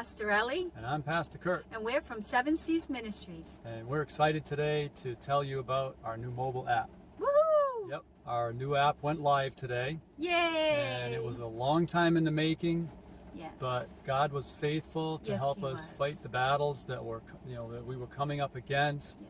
Pastor Ellie. And I'm Pastor Curt. And we're from Seven Seas Ministries. And we're excited today to tell you about our new mobile app. Woohoo! Yep, our new app went live today. Yay! And it was a long time in the making. Yes. But God was faithful to help He us was. fight the battles that we were coming up against.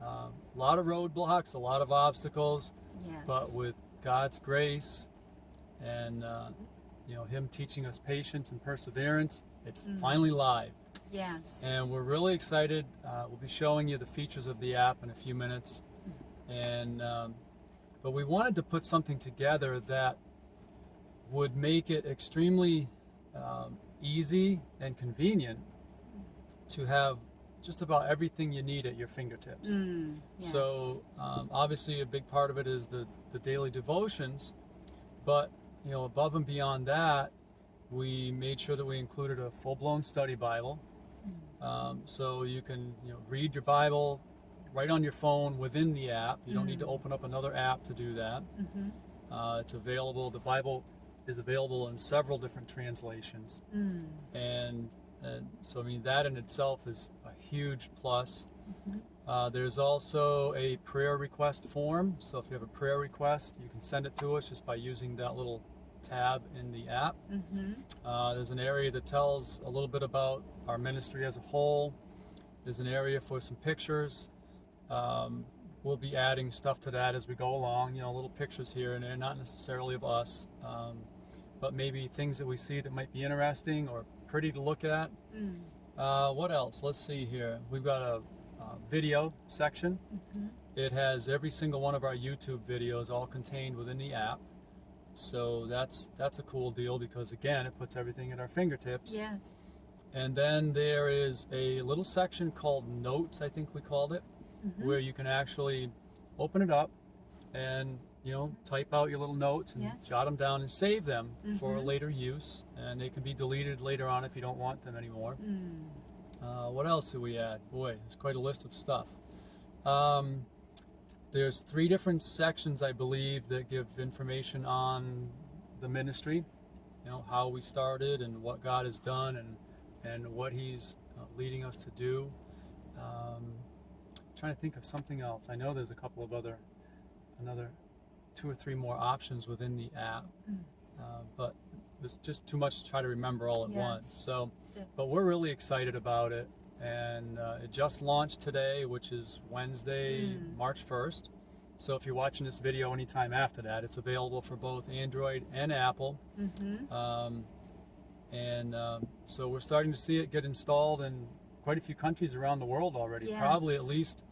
Yeah. A lot of roadblocks, a lot of obstacles. Yes. But with God's grace and Him teaching us patience and perseverance, it's finally live. Yes. And we're really excited. We'll be showing you the features of the app in a few minutes. And but we wanted to put something together that would make it extremely easy and convenient to have just about everything you need at your fingertips. Yes. So obviously a big part of it is the daily devotions, but above and beyond that, we made sure that we included a full-blown study Bible. So you can read your Bible right on your phone within the app. You don't need to open up another app to do that. It's available. The Bible is available in several different translations. And so that in itself is a huge plus. There's also a prayer request form. So if you have a prayer request, you can send it to us just by using that little tab in the app. There's an area that tells a little bit about our ministry as a whole. There's an area for some pictures. We'll be adding stuff to that as we go along, little pictures here and there, not necessarily of us, but maybe things that we see that might be interesting or pretty to look at. What else? Let's see here. We've got a video section. It has every single one of our YouTube videos all contained within the app. So that's a cool deal because, again, it puts everything at our fingertips. Yes. And then there is a little section called Notes, I think we called it, where you can actually open it up and type out your little notes and jot them down and save them for later use. And they can be deleted later on if you don't want them anymore. What else did we add? Boy, there's quite a list of stuff. There's 3 different sections, I believe, that give information on the ministry, how we started and what God has done and what He's leading us to do. Trying to think of something else. I know there's a couple of another 2 or 3 more options within the app, but there's just too much to try to remember all at once. So, but we're really excited about it, and it just launched today, which is Wednesday, March 1st. So if you're watching this video anytime after that, it's available for both Android and Apple. So we're starting to see it get installed in quite a few countries around the world already. Probably at least,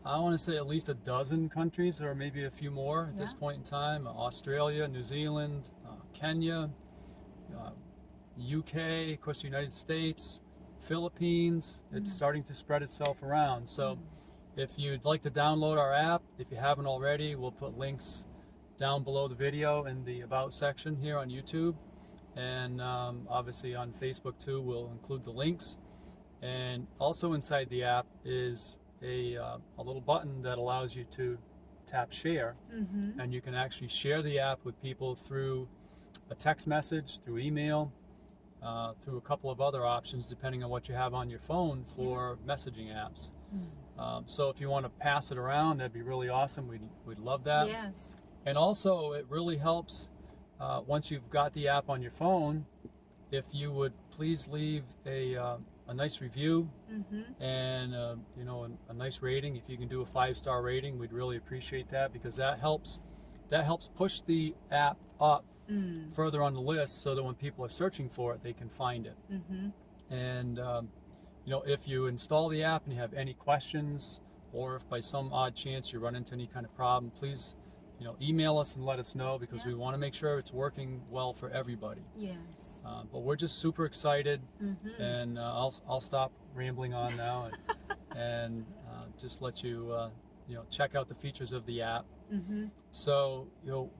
I want to say at least a dozen countries, or maybe a few more at this point in time. Australia, New Zealand, Kenya, UK, of course the United States, Philippines. It's starting to spread itself around. So if you'd like to download our app, if you haven't already, we'll put links down below the video in the About section here on YouTube. And obviously on Facebook too, we'll include the links. And also inside the app is a little button that allows you to tap share, and you can actually share the app with people through a text message, through email, through a couple of other options depending on what you have on your phone for messaging apps. So if you want to pass it around, that'd be really awesome. We'd love that. Yes. And also it really helps once you've got the app on your phone, if you would please leave a nice review and a nice rating. If you can do a 5-star rating, we'd really appreciate that, because that helps push the app up further on the list, so that when people are searching for it, they can find it. And if you install the app and you have any questions, or if by some odd chance you run into any kind of problem, please email us and let us know, because we want to make sure it's working well for everybody. Yes. But we're just super excited, and I'll stop rambling on now and just let you check out the features of the app. So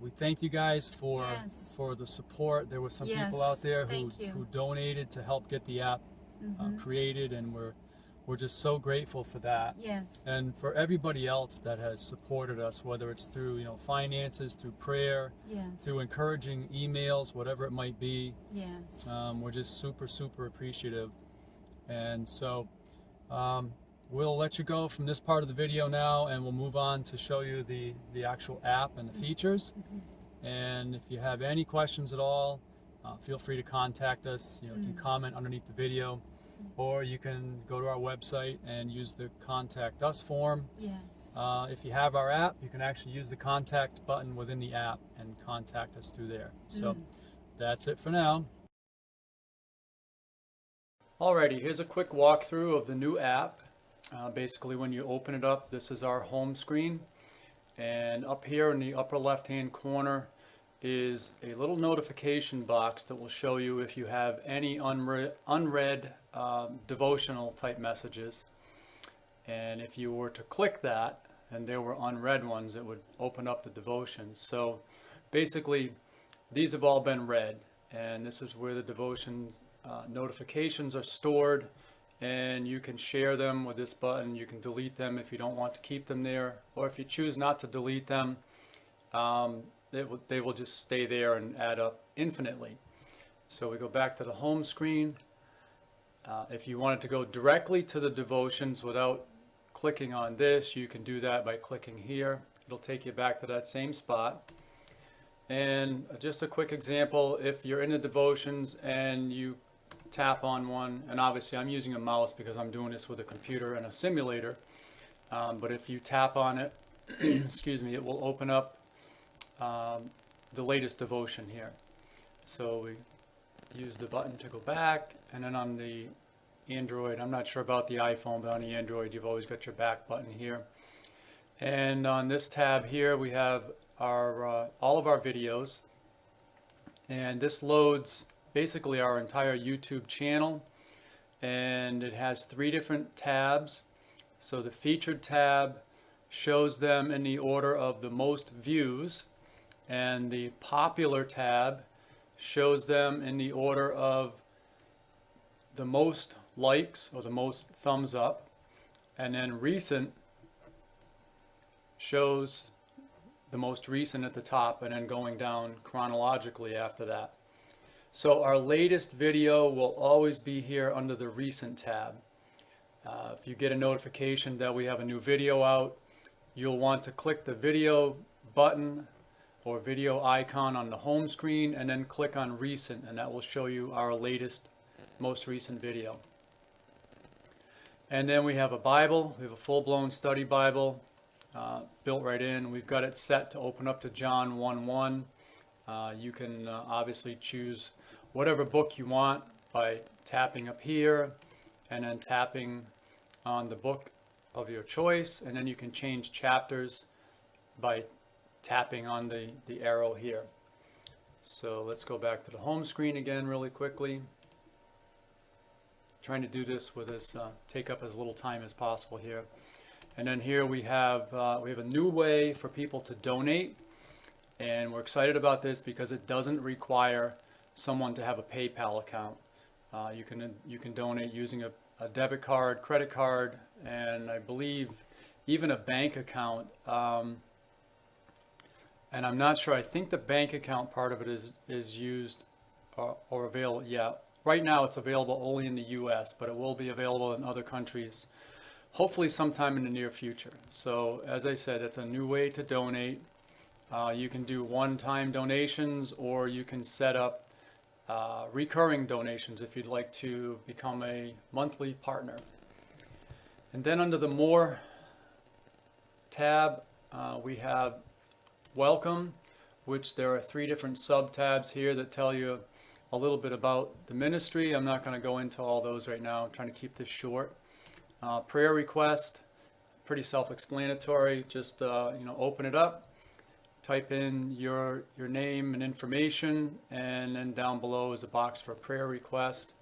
we thank you guys for the support. There were some people out there who donated to help get the app created, and we're we're just so grateful for that. Yes. And for everybody else that has supported us, whether it's through, finances, through prayer, Yes. through encouraging emails, whatever it might be. Yes. We're just super, super appreciative. And so we'll let you go from this part of the video now, and we'll move on to show you the actual app and the features. And if you have any questions at all, feel free to contact us. You can comment underneath the video, or you can go to our website and use the contact us form. Yes. If you have our app, you can actually use the contact button within the app and contact us through there. So that's it for now. Alrighty, here's a quick walkthrough of the new app. Basically, when you open it up, this is our home screen. And up here in the upper left-hand corner is a little notification box that will show you if you have any unread devotional type messages. And if you were to click that and there were unread ones, it would open up the devotions. So basically, these have all been read, and this is where the devotion notifications are stored, and you can share them with this button. You can delete them if you don't want to keep them there, or if you choose not to delete them, they will just stay there and add up infinitely. So we go back to the home screen. If you wanted to go directly to the devotions without clicking on this, you can do that by clicking here. It'll take you back to that same spot. And just a quick example, if you're in the devotions and you tap on one, and obviously I'm using a mouse because I'm doing this with a computer and a simulator, but if you tap on it, excuse me, it will open up the latest devotion here. So we use the button to go back, and then on the Android, I'm not sure about the iPhone, but on the Android you've always got your back button here. And on this tab here we have our all of our videos, and this loads basically our entire YouTube channel, and it has 3 different tabs. So the featured tab shows them in the order of the most views, and the popular tab shows them in the order of the most likes or the most thumbs up, and then recent shows the most recent at the top, and then going down chronologically after that. So our latest video will always be here under the recent tab. If you get a notification that we have a new video out, you'll want to click the video button or video icon on the home screen, and then click on recent, and that will show you our latest, most recent video. And then we have a Bible. We have a full-blown study Bible built right in. We've got it set to open up to John 1:1. You can obviously choose whatever book you want by tapping up here and then tapping on the book of your choice, and then you can change chapters by tapping on the arrow here. So let's go back to the home screen again really quickly. Trying to do this with as take up as little time as possible here. And then here we have a new way for people to donate, and we're excited about this because it doesn't require someone to have a PayPal account. You can donate using a debit card, credit card, and I believe even a bank account. And I'm not sure. I think the bank account part of it is used or available. Yeah, right now it's available only in the U.S., but it will be available in other countries, hopefully sometime in the near future. So as I said, it's a new way to donate. You can do one-time donations, or you can set up recurring donations if you'd like to become a monthly partner. And then under the More tab, we have Welcome, which there are 3 different sub-tabs here that tell you a little bit about the ministry. I'm not going to go into all those right now. I'm trying to keep this short. Prayer request, pretty self-explanatory. Just open it up, type in your name and information, and then down below is a box for a prayer request.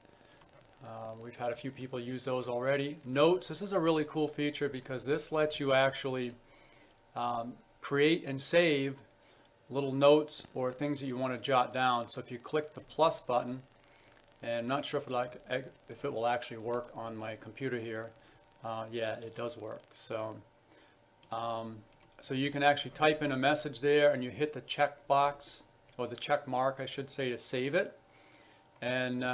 We've had a few people use those already. Notes, this is a really cool feature because this lets you actually create and save little notes or things that you want to jot down. So if you click the plus button, and I'm not sure if it will actually work on my computer here, yeah, it does work. So, so you can actually type in a message there, and you hit the check box, or the check mark, I should say, to save it. And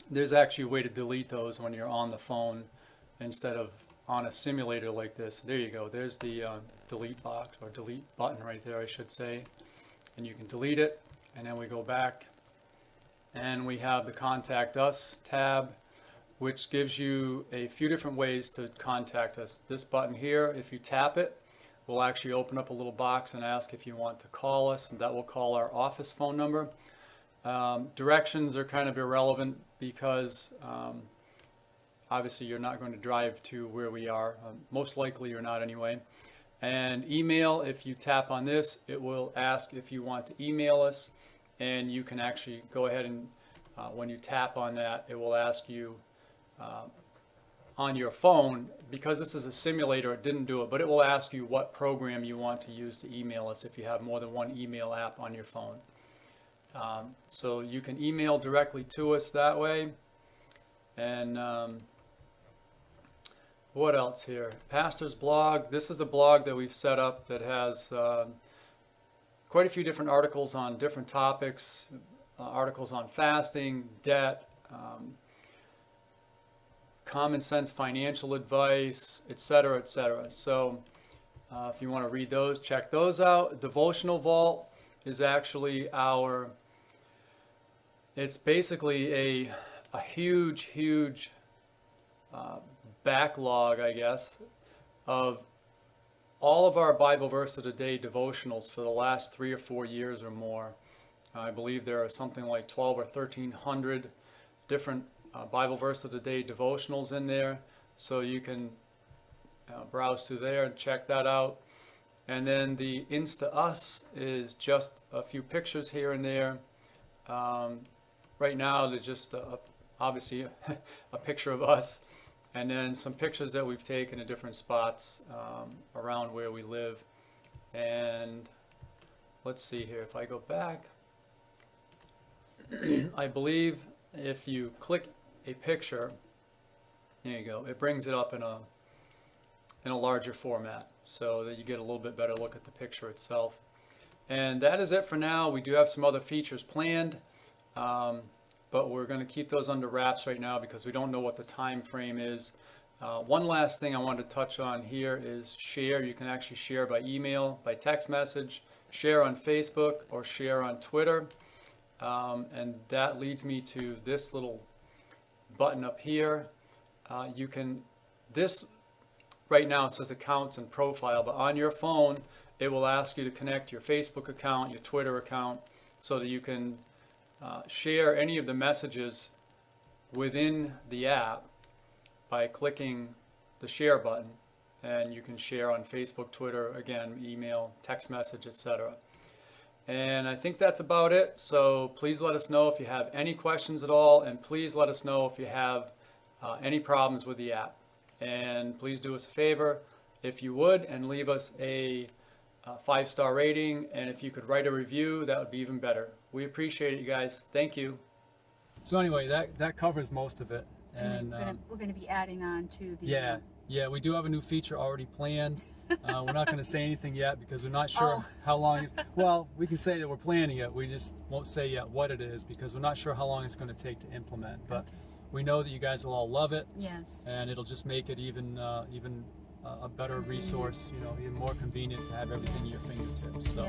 there's actually a way to delete those when you're on the phone instead of on a simulator like this. There you go. There's the delete box, or delete button right there, I should say. And you can delete it. And then we go back, and we have the Contact Us tab, which gives you a few different ways to contact us. This button here, if you tap it, will actually open up a little box and ask if you want to call us, and that will call our office phone number. Directions are kind of irrelevant because obviously you're not going to drive to where we are. Most likely you're not anyway. And email, if you tap on this, it will ask if you want to email us, and you can actually go ahead and when you tap on that, it will ask you on your phone, because this is a simulator, it didn't do it, but it will ask you what program you want to use to email us if you have more than one email app on your phone. So you can email directly to us that way. And what else here? Pastor's blog. This is a blog that we've set up that has quite a few different articles on different topics, articles on fasting, debt, common sense financial advice, etc., etc. So if you want to read those, check those out. Devotional Vault is actually it's basically a huge backlog, I guess, of all of our Bible Verse of the Day devotionals for the last 3 or 4 years or more. I believe there are something like 12 or 1300 different Bible Verse of the Day devotionals in there, so you can browse through there and check that out. And then the Insta Us is just a few pictures here and there. Right now there's just obviously a picture of us, and then some pictures that we've taken at different spots around where we live. And let's see here, if I go back, I believe if you click a picture, there you go, it brings it up in a larger format so that you get a little bit better look at the picture itself. And that is it for now. We do have some other features planned, but we're going to keep those under wraps right now because we don't know what the time frame is. One last thing I wanted to touch on here is share. You can actually share by email, by text message, share on Facebook, or share on Twitter. And that leads me to this little button up here. This right now it says accounts and profile, but on your phone it will ask you to connect your Facebook account, your Twitter account, so that you can share any of the messages within the app by clicking the share button, and you can share on Facebook, Twitter, again, email, text message, etc. And I think that's about it. So please let us know if you have any questions at all, and please let us know if you have any problems with the app. And please do us a favor, if you would, and leave us a 5-star rating, and if you could write a review, that would be even better. We appreciate it, you guys. Thank you. So anyway, that covers most of it. And we're going to be adding on to the... Yeah, we do have a new feature already planned. We're not going to say anything yet because we're not sure how long. Well, we can say that we're planning it. We just won't say yet what it is because we're not sure how long it's going to take to implement. But we know that you guys will all love it. Yes. And it'll just make it even a better resource, even more convenient to have everything at your fingertips. So,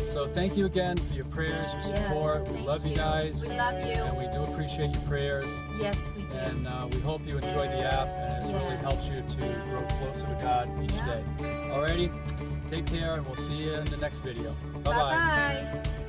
so thank you again for your prayers, your support. We love you guys. We love you. And we do appreciate your prayers. Yes, we do. And we hope you enjoy the app, and it really helps you to grow closer to God each day. Alrighty, take care, and we'll see you in the next video. Bye-bye. Bye-bye.